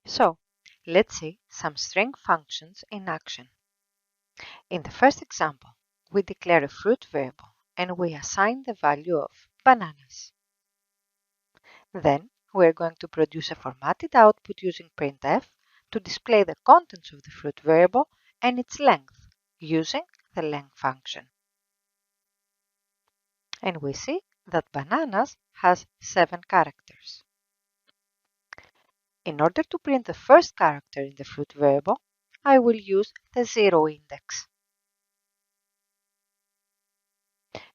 So, let's see some string functions in action. In the first example, we declare a fruit variable and we assign the value of bananas. Then, we're going to produce a formatted output using printf to display the contents of the fruit variable and its length using the length function. And we see that bananas has 7 characters. In order to print the first character in the fruit variable, I will use the 0 index.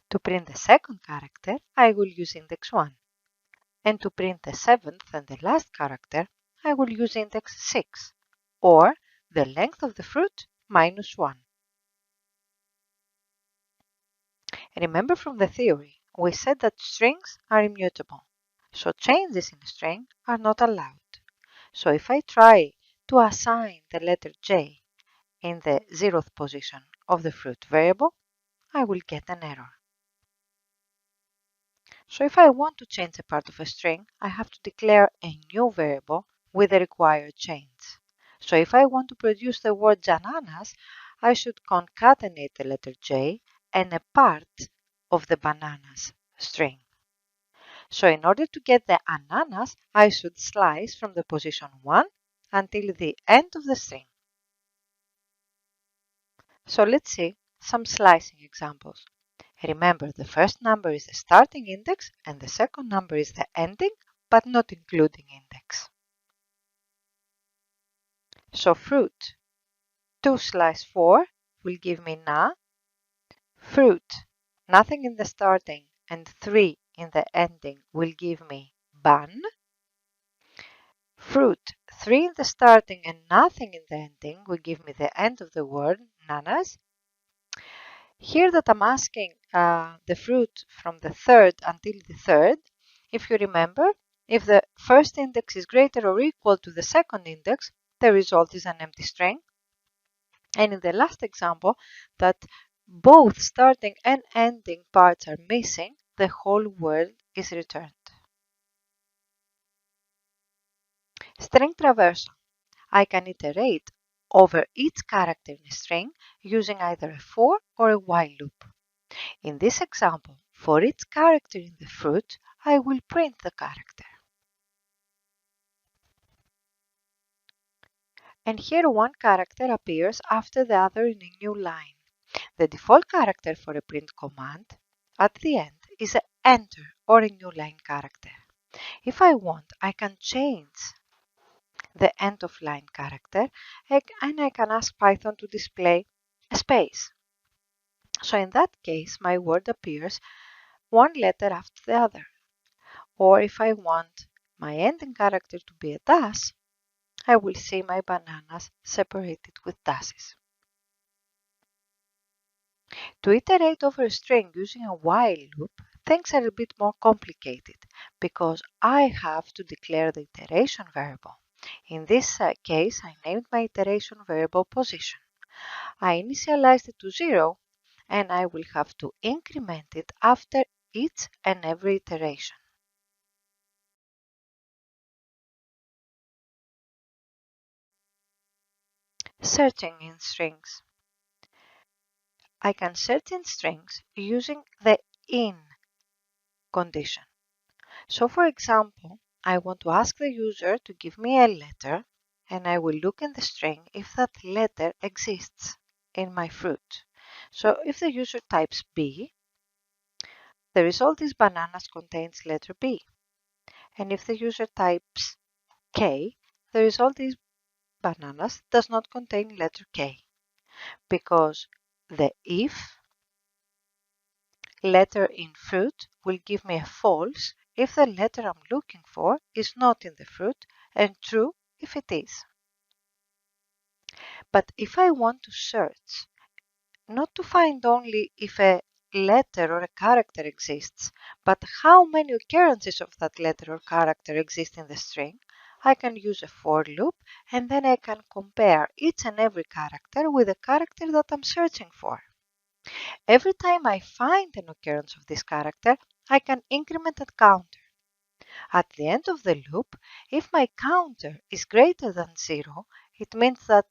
To print the second character, I will use index 1. And to print the seventh and the last character, I will use index 6, or the length of the fruit minus 1. Remember from the theory, we said that strings are immutable, so changes in a string are not allowed. So if I try to assign the letter J in the 0th position of the fruit variable, I will get an error. So if I want to change a part of a string, I have to declare a new variable with the required change. So if I want to produce the word bananas, I should concatenate the letter J and a part of the bananas string. So in order to get the ananas, I should slice from the position 1 until the end of the string. So let's see some slicing examples. Remember, the first number is the starting index and the second number is the ending, but not including index. So fruit 2 slice 4 will give me na. Fruit, nothing in the starting and 3 in the ending will give me ban. Fruit, 3 in the starting and nothing in the ending will give me the end of the word nanas. Here that I'm asking the fruit from the third until the third, if you remember, if the first index is greater or equal to the second index, the result is an empty string. And in the last example, that both starting and ending parts are missing, the whole word is returned. String traversal. I can iterate over each character in a string using either a for or a while loop. In this example, for each character in the fruit, I will print the character. And here one character appears after the other in a new line. The default character for a print command at the end is an enter or a new line character. If I want, I can change the end of line character and I can ask Python to display a space. So in that case, my word appears one letter after the other. Or if I want my ending character to be a dash, I will see my bananas separated with dashes. To iterate over a string using a while loop, things are a bit more complicated because I have to declare the iteration variable. In this case, I named my iteration variable position. I initialized it to 0 and I will have to increment it after each and every iteration. Searching in strings. I can search in strings using the in condition. So for example, I want to ask the user to give me a letter and I will look in the string if that letter exists in my fruit. So if the user types B, the result is bananas contains letter B. And if the user types K, the result is bananas does not contain letter K, because the if letter in fruit will give me a false if the letter I'm looking for is not in the fruit and true if it is. But if I want to search, not to find only if a letter or a character exists, but how many occurrences of that letter or character exist in the string, I can use a for loop and then I can compare each and every character with the character that I'm searching for. Every time I find an occurrence of this character, I can increment that counter. At the end of the loop, if my counter is greater than 0, it means that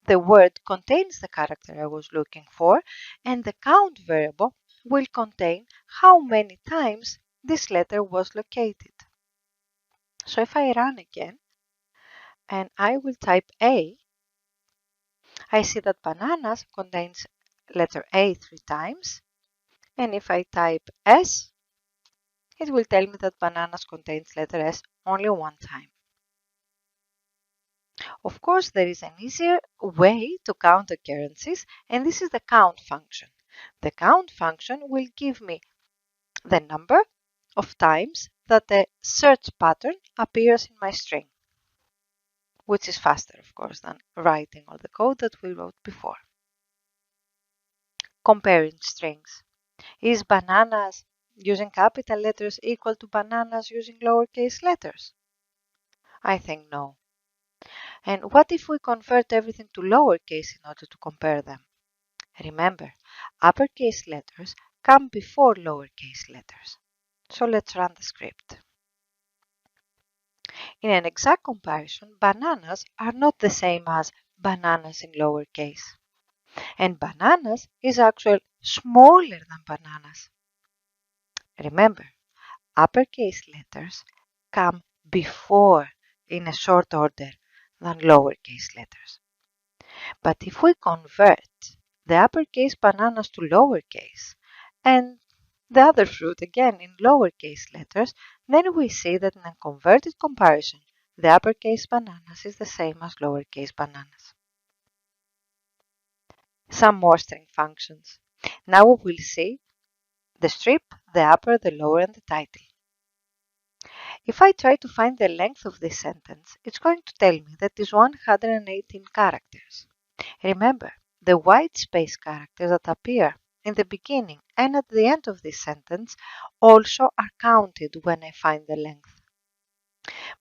the word contains the character I was looking for, and the count variable will contain how many times this letter was located. So if I run again and I will type A, I see that bananas contains letter A 3 times, and if I type S, it will tell me that bananas contains letter S only 1 time. Of course, there is an easier way to count occurrences, and this is the count function. The count function will give me the number of times that the search pattern appears in my string, which is faster, of course, than writing all the code that we wrote before. Comparing strings. Is bananas using capital letters equal to bananas using lowercase letters? I think no. And what if we convert everything to lowercase in order to compare them? Remember, uppercase letters come before lowercase letters. So let's run the script. In an exact comparison, bananas are not the same as bananas in lowercase. And bananas is actually smaller than bananas. Remember, uppercase letters come before in a short order than lowercase letters. But if we convert the uppercase bananas to lowercase and the other fruit again in lowercase letters, then we see that in a converted comparison, the uppercase bananas is the same as lowercase bananas. Some more string functions. Now we will see the strip, the upper, the lower, and the title. If I try to find the length of this sentence, it's going to tell me that it's 118 characters. Remember, the white space characters that appear in the beginning and at the end of this sentence also are counted when I find the length.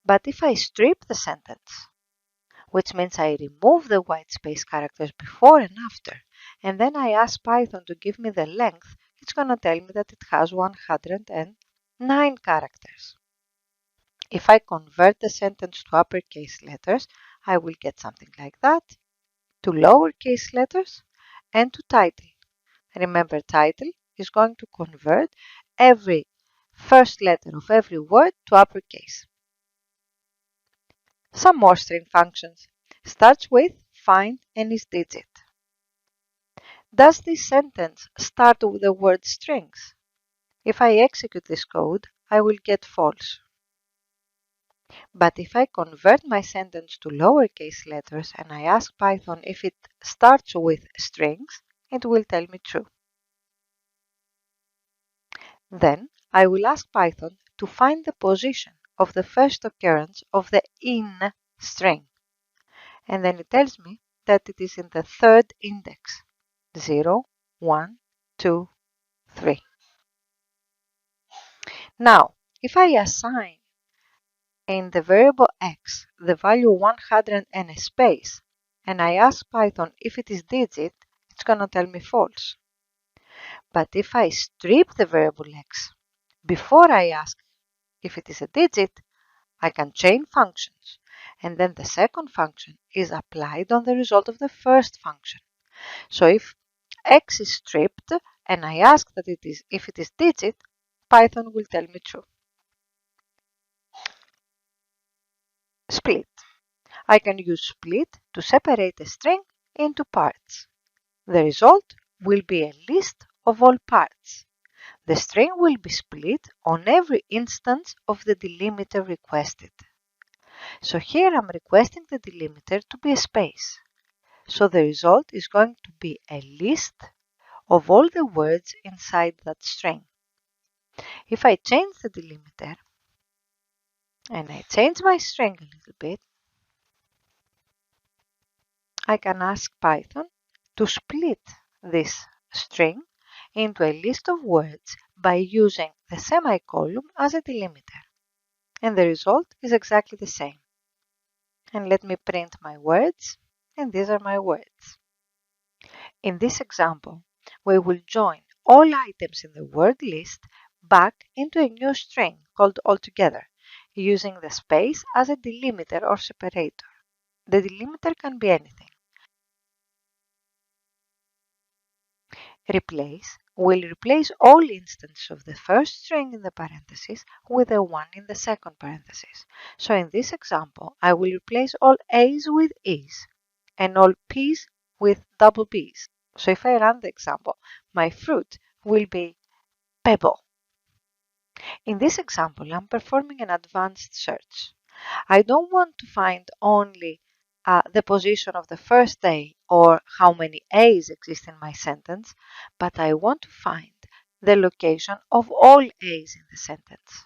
But if I strip the sentence, which means I remove the white space characters before and after, and then I ask Python to give me the length, it's going to tell me that it has 109 characters. If I convert the sentence to uppercase letters, I will get something like that, to lowercase letters, and to title. Remember, title is going to convert every first letter of every word to uppercase. Some more string functions. Starts with, find, and is digit. Does this sentence start with the word strings? If I execute this code, I will get false. But if I convert my sentence to lowercase letters and I ask Python if it starts with strings, it will tell me true. Then I will ask Python to find the position of the first occurrence of the in string. And then it tells me that it is in the third index, 0, 1, 2, 3. Now, if I assign in the variable x the value 100 and a space, and I ask Python if it is digit, it's going to tell me false. But if I strip the variable x before I ask if it is a digit, I can chain functions, and then the second function is applied on the result of the first function. So if x is stripped and I ask that if it is digit, Python will tell me true. Split. I can use split to separate a string into parts. The result will be a list of all parts. The string will be split on every instance of the delimiter requested. So here I'm requesting the delimiter to be a space. So the result is going to be a list of all the words inside that string. If I change the delimiter and I change my string a little bit, I can ask Python to split this string into a list of words by using the semicolon as a delimiter. And the result is exactly the same. And let me print my words, and these are my words. In this example, we will join all items in the word list back into a new string called altogether, using the space as a delimiter or separator. The delimiter can be anything. Replace will replace all instances of the first string in the parenthesis with the one in the second parenthesis. So in this example, I will replace all A's with E's and all P's with double P's. So if I run the example, my fruit will be pebble. In this example, I'm performing an advanced search. I don't want to find only the position of the first A or how many A's exist in my sentence, but I want to find the location of all A's in the sentence.